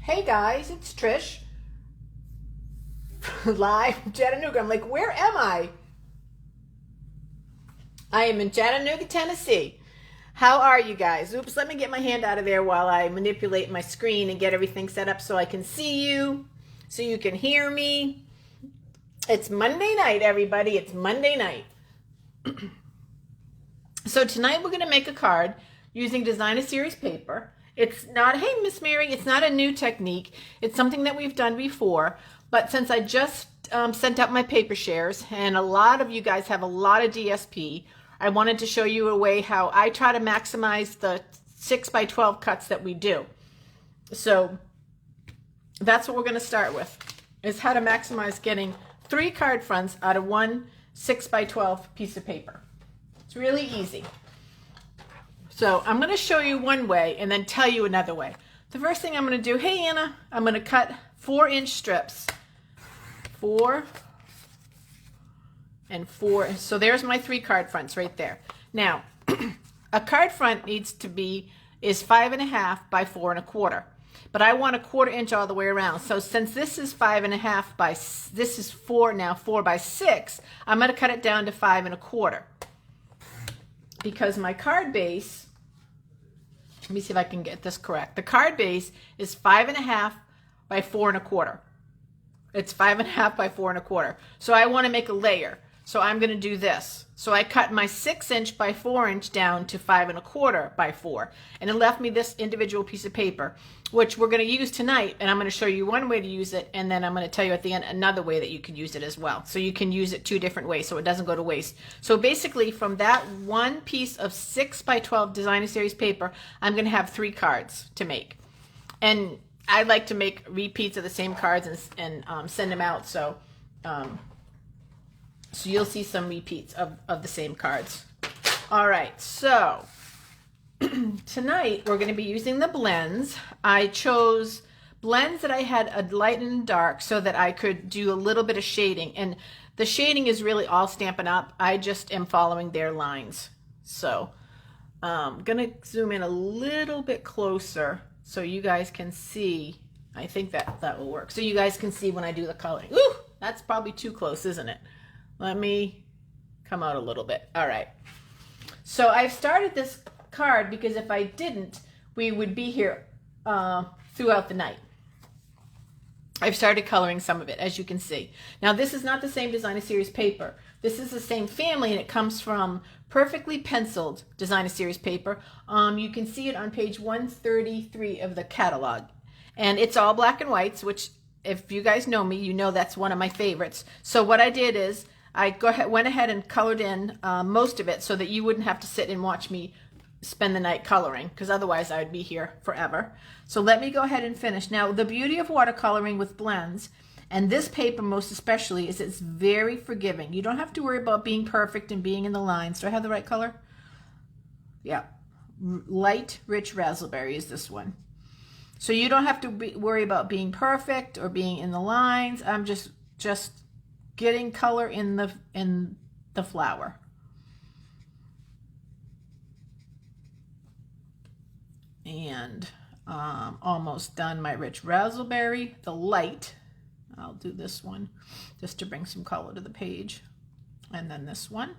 Hey guys, it's Trish. Live from Chattanooga. I'm like, where am I? I am in Chattanooga, Tennessee. How are you guys? Oops, let me get my hand out of there while I manipulate my screen and get everything set up so I can see you, so you can hear me. It's Monday night, everybody. It's Monday night. So tonight we're going to make a card using Design a Series paper. It's not, hey, Miss Mary, it's not a new technique. It's something that we've done before. But since I just sent out my paper shares, and a lot of you guys have a lot of DSP, I wanted to show you a way how I try to maximize the 6x12 cuts that we do. So that's what we're going to start with, is how to maximize getting 3 card fronts out of one 6x12 piece of paper. It's really easy. So I'm going to show you one way and then tell you another way. The first thing I'm going to do, hey Anna, I'm going to cut 4-inch strips. 4 and 4. So there's my 3 card fronts right there. Now, a card front is 5.5 by 4 1/4. But I want a 1/4 inch all the way around. So since this is 5.5 by, this is 4 now, 4 by 6, I'm going to cut it down to 5 1/4. Because my card base, let me see if I can get this correct. The card base is 5.5 by 4 1/4. It's 5.5 by 4 1/4. So I want to make a layer. So I'm going to do this. So I cut my 6-inch by 4-inch down to 5 1/4 by 4. And it left me this individual piece of paper, which we're going to use tonight. And I'm going to show you one way to use it. And then I'm going to tell you at the end another way that you can use it as well. So you can use it 2 different ways so it doesn't go to waste. So basically from that one piece of 6x12 Design a Series paper, I'm going to have 3 cards to make. And I like to make repeats of the same cards and send them out. So you'll see some repeats of the same cards. All right, so tonight we're going to be using the blends. I chose blends that I had a light and a dark so that I could do a little bit of shading. And the shading is really all Stampin' Up. I just am following their lines. So I'm going to zoom in a little bit closer so you guys can see. I think that will work. So you guys can see when I do the coloring. Ooh, that's probably too close, isn't it? Let me come out a little bit. All right. So I've started this card because if I didn't, we would be here throughout the night. I've started coloring some of it, as you can see. Now, this is not the same Design a Series paper. This is the same family, and it comes from Perfectly Penciled Design a Series paper. You can see it on page 133 of the catalog. And it's all black and whites, which, if you guys know me, you know that's one of my favorites. So what I did is I went ahead and colored in most of it so that you wouldn't have to sit and watch me spend the night coloring, because otherwise I would be here forever. So let me go ahead and finish. Now, the beauty of watercoloring with blends, and this paper most especially, is it's very forgiving. You don't have to worry about being perfect and being in the lines. Do I have the right color? Yeah. Light, rich raspberry is this one. So you don't have to worry about being perfect or being in the lines. I'm just getting color in the flower. And almost done my rich raspberry, the light. I'll do this one just to bring some color to the page. And then this one.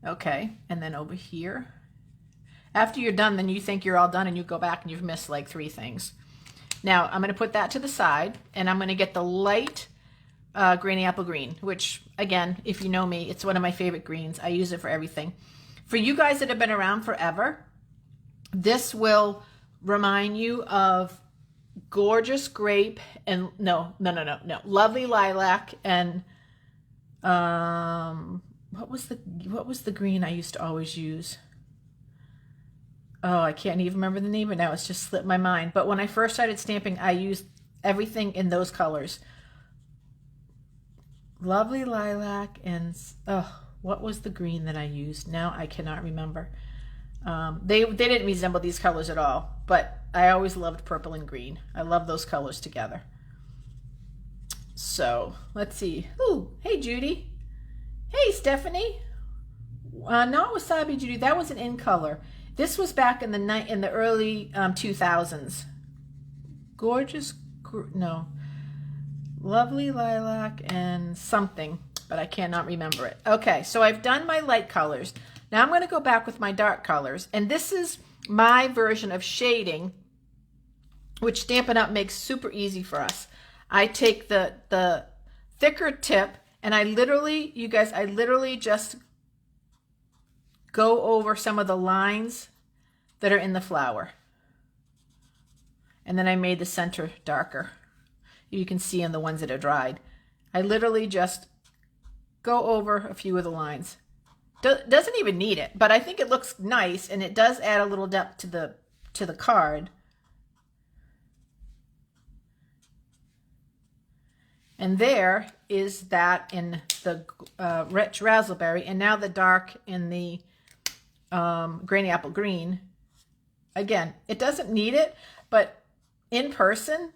Okay, and then over here. After you're done, then you think you're all done and you go back and you've missed like 3 things. Now, I'm going to put that to the side, and I'm going to get the light granny apple green, which, again, if you know me, it's one of my favorite greens. I use it for everything. For you guys that have been around forever, this will remind you of Gorgeous Grape and no, Lovely Lilac and what was the green I used to always use? Oh, I can't even remember the name of it now. It's just slipped my mind. But when I first started stamping, I used everything in those colors. Lovely Lilac and what was the green that I used? Now I cannot remember. They didn't resemble these colors at all, but I always loved purple and green. I love those colors together. So let's see. Ooh, hey Judy. Hey Stephanie. Not Wasabi Judy. That was an in color. This was back in the early 2000s. gorgeous, no, lovely lilac and something, but I cannot remember it. Okay, so I've done my light colors. Now I'm going to go back with my dark colors, and this is my version of shading, which Stampin' Up! Makes super easy for us. I take the thicker tip, and I literally, you guys, I literally just go over some of the lines that are in the flower. And then I made the center darker. You can see in the ones that are dried. I literally just go over a few of the lines. Doesn't even need it, but I think it looks nice, and it does add a little depth to the card. And there is that in the rich raspberry, and now the dark in the granny apple green. Again, it doesn't need it, but in person,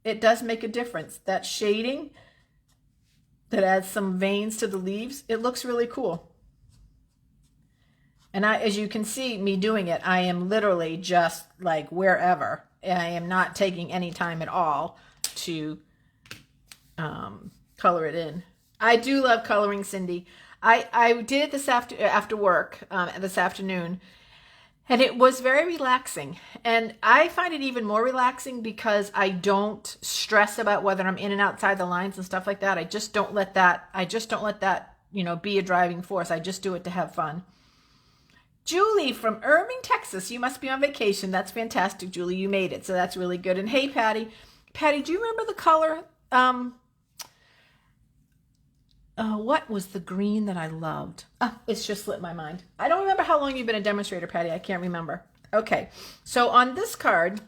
it does make a difference. That shading that adds some veins to the leaves, it looks really cool. And as you can see me doing it, I am literally just like wherever. I am not taking any time at all to color it in. I do love coloring, Cindy. I did it this after work this afternoon, and it was very relaxing. And I find it even more relaxing because I don't stress about whether I'm in and outside the lines and stuff like that. I just don't let that, you know, be a driving force. I just do it to have fun. Julie from Irving, Texas. You must be on vacation. That's fantastic, Julie. You made it, so that's really good. And hey, Patty. Patty, do you remember the color? What was the green that I loved? It's just slipped my mind. I don't remember how long you've been a demonstrator, Patty. I can't remember. Okay, so on this card,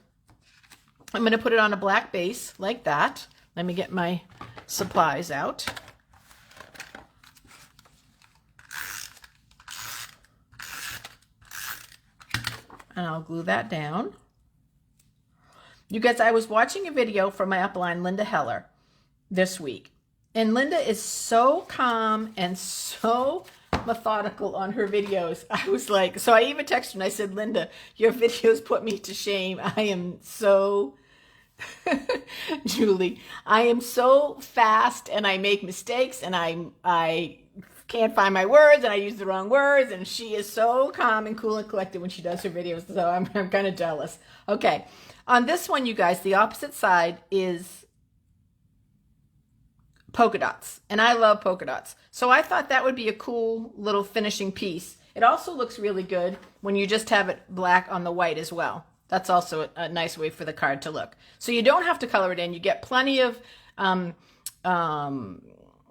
I'm going to put it on a black base like that. Let me get my supplies out. And I'll glue that down. You guys, I was watching a video from my upline, Linda Heller, this week. And Linda is so calm and so methodical on her videos. I was like, so I even texted her and I said, Linda, your videos put me to shame. I am so, Julie, I am so fast and I make mistakes and I can't find my words and I use the wrong words, and she is so calm and cool and collected when she does her videos. So I'm kind of jealous. Okay. On this one, you guys, the opposite side is polka dots, and I love polka dots. So I thought that would be a cool little finishing piece. It also looks really good when you just have it black on the white as well. That's also a nice way for the card to look. So you don't have to color it in. You get plenty of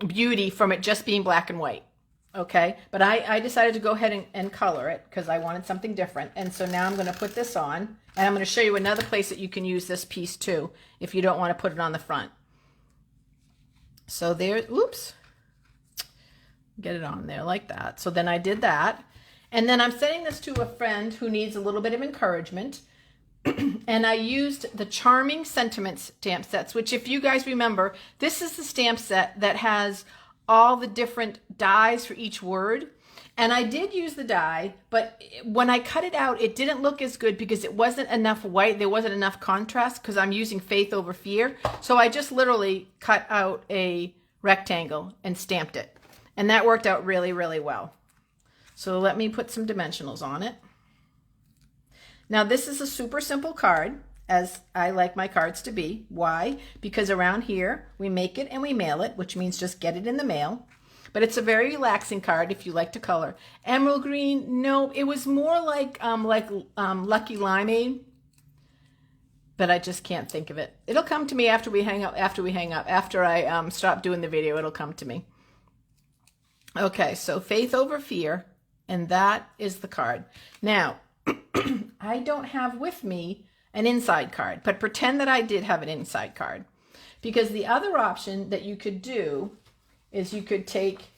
beauty from it just being black and white. Okay, but I decided to go ahead and color it because I wanted something different. And so now I'm going to put this on, and I'm going to show you another place that you can use this piece too if you don't want to put it on the front. So there, oops, get it on there like that. So then I did that. And then I'm sending this to a friend who needs a little bit of encouragement. And I used the Charming Sentiments stamp sets, which if you guys remember, this is the stamp set that has all the different dies for each word. And I did use the die, but when I cut it out, it didn't look as good because it wasn't enough white. There wasn't enough contrast because I'm using Faith Over Fear. So I just literally cut out a rectangle and stamped it. And that worked out really, really well. So let me put some dimensionals on it. Now this is a super simple card, as I like my cards to be. Why? Because around here, we make it and we mail it, which means just get it in the mail. But it's a very relaxing card if you like to color. Emerald green, no, it was more like Lucky Limeade, but I just can't think of it. It'll come to me after we hang up. After I stop doing the video, it'll come to me. Okay, so Faith Over Fear, and that is the card. Now, I don't have with me an inside card, but pretend that I did have an inside card, because the other option that you could do is you could take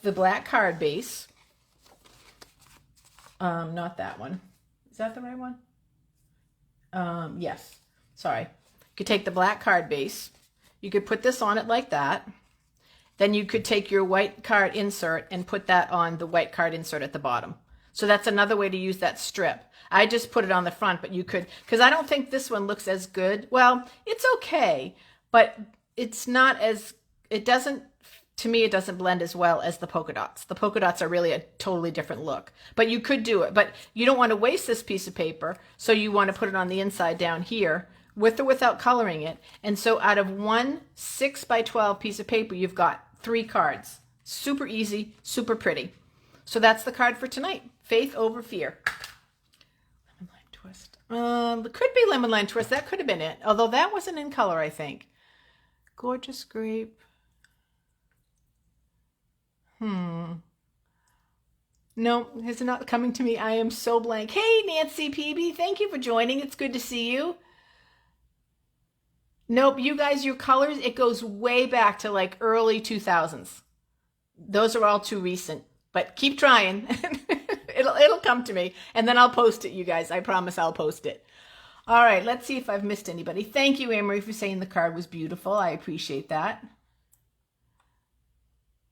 the black card base, not that one. Is that the right one? Yes, sorry. You could take the black card base. You could put this on it like that. Then you could take your white card insert and put that on the white card insert at the bottom. So that's another way to use that strip. I just put it on the front, but you could, because I don't think this one looks as good. Well, it's okay, but it's not as, it doesn't, to me, it doesn't blend as well as the polka dots. The polka dots are really a totally different look, but you could do it. But you don't want to waste this piece of paper, so you want to put it on the inside down here, with or without coloring it. And so out of one 6x12 piece of paper, you've got 3 cards. Super easy, super pretty. So that's the card for tonight. Faith over fear. Lemon lime twist. It could be lemon lime twist. That could have been it. Although that wasn't in color, I think. Gorgeous grape. No, it's not coming to me. I am so blank. Hey, Nancy PB, thank you for joining. It's good to see you. Nope, you guys, your colors, it goes way back to like early 2000s. Those are all too recent, but keep trying. It'll come to me, and then I'll post it, you guys. I promise I'll post it. All right, let's see if I've missed anybody. Thank you, Anne-Marie, for saying the card was beautiful. I appreciate that.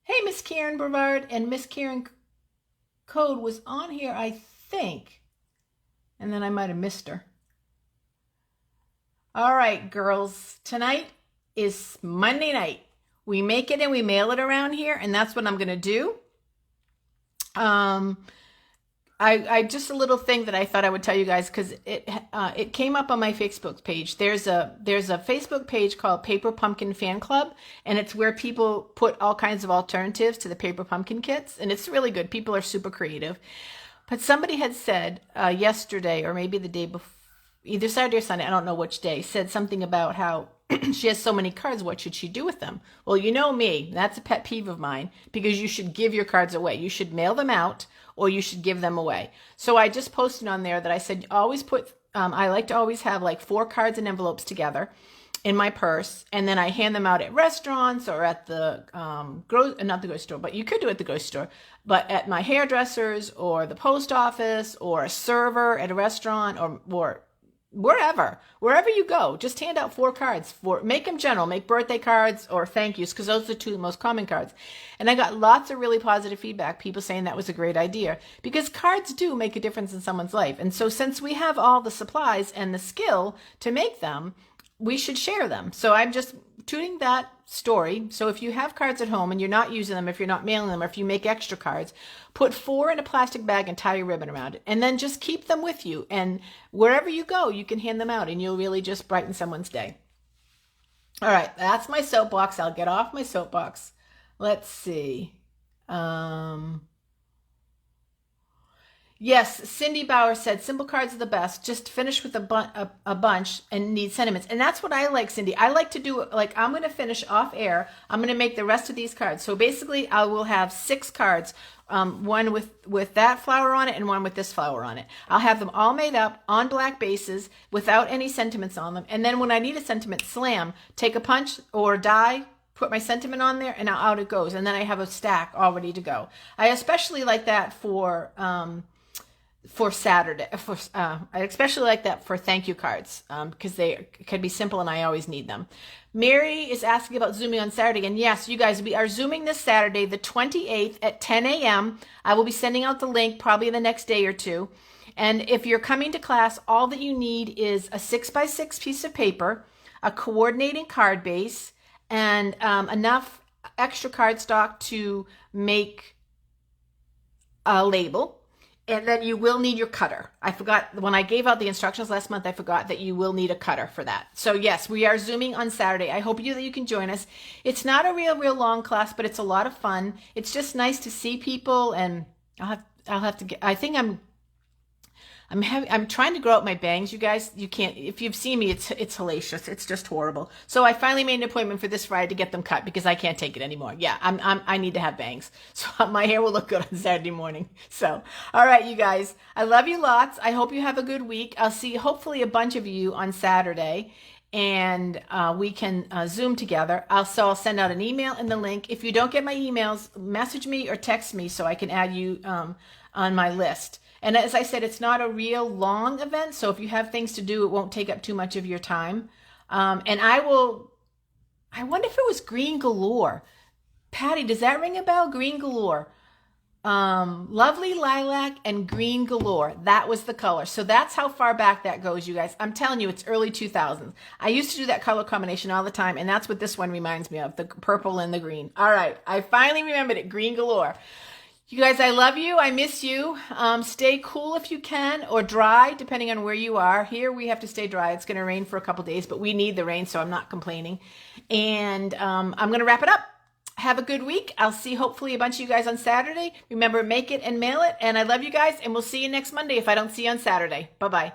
Hey, Miss Karen Brevard, and Miss Karen Code was on here, I think, and then I might have missed her. All right, girls, tonight is Monday night. We make it and we mail it around here, and that's what I'm going to do. I just a little thing that I thought I would tell you guys, because it came up on my Facebook page. There's a Facebook page called Paper Pumpkin Fan Club, and it's where people put all kinds of alternatives to the paper pumpkin kits, and it's really good. People are super creative. But somebody had said yesterday, or maybe the day before, either Saturday or Sunday, I don't know which day, said something about how she has so many cards, what should she do with them? Well, you know me, that's a pet peeve of mine, because you should give your cards away. You should mail them out, or you should give them away. So I just posted on there that I said, always put, I like to always have like 4 cards and envelopes together in my purse, and then I hand them out at restaurants or at the, not the grocery store, but you could do it at the grocery store, but at my hairdressers or the post office or a server at a restaurant or wherever you go, just hand out 4 cards. Make them general, make birthday cards or thank yous, because those are the 2 most common cards. And I got lots of really positive feedback, people saying that was a great idea, because cards do make a difference in someone's life. And so since we have all the supplies and the skill to make them, we should share them. So I'm just tooting that story. So if you have cards at home and you're not using them, if you're not mailing them, or if you make extra cards, put 4 in a plastic bag and tie a ribbon around it, and then just keep them with you. And wherever you go, you can hand them out, and you'll really just brighten someone's day. All right, that's my soapbox. I'll get off my soapbox. Let's see. Yes, Cindy Bauer said, simple cards are the best. Just finish with a bunch and need sentiments. And that's what I like, Cindy. I like to do, like, I'm going to finish off air. I'm going to make the rest of these cards. So basically, I will have 6 cards, one with that flower on it and one with this flower on it. I'll have them all made up on black bases without any sentiments on them. And then when I need a sentiment, slam, take a punch or a die, put my sentiment on there, and out it goes. And then I have a stack all ready to go. I especially like that for Saturday, I especially like that for thank you cards, because they can be simple and I always need them. Mary is asking about Zooming on Saturday, and yes, you guys, we are Zooming this Saturday, the 28th at 10 a.m. I will be sending out the link probably the next day or 2. And if you're coming to class, all that you need is a 6x6 piece of paper, a coordinating card base, and enough extra cardstock to make a label. And then you will need your cutter. I forgot, when I gave out the instructions last month, I forgot that you will need a cutter for that. So yes, we are Zooming on Saturday. I hope that you can join us. It's not a real long class, but it's a lot of fun. It's just nice to see people, and I'll have to get, I think I'm trying to grow out my bangs, you guys. You can't, if you've seen me, it's hellacious. It's just horrible. So I finally made an appointment for this Friday to get them cut, because I can't take it anymore. Yeah, I need to have bangs. So my hair will look good on Saturday morning. So, all right, you guys, I love you lots. I hope you have a good week. I'll see hopefully a bunch of you on Saturday, and we can Zoom together. I'll send out an email and the link. If you don't get my emails, message me or text me so I can add you on my list. And as I said, it's not a real long event, so if you have things to do, it won't take up too much of your time. And I wonder if it was Green Galore. Patty, does that ring a bell? Green Galore. Lovely Lilac and Green Galore. That was the color. So that's how far back that goes, you guys. I'm telling you, it's early 2000s. I used to do that color combination all the time, and that's what this one reminds me of, the purple and the green. All right, I finally remembered it, Green Galore. You guys, I love you. I miss you. Stay cool if you can, or dry, depending on where you are. Here, we have to stay dry. It's going to rain for a couple days, but we need the rain, so I'm not complaining. And I'm going to wrap it up. Have a good week. I'll see hopefully a bunch of you guys on Saturday. Remember, make it and mail it. And I love you guys, and we'll see you next Monday if I don't see you on Saturday. Bye-bye.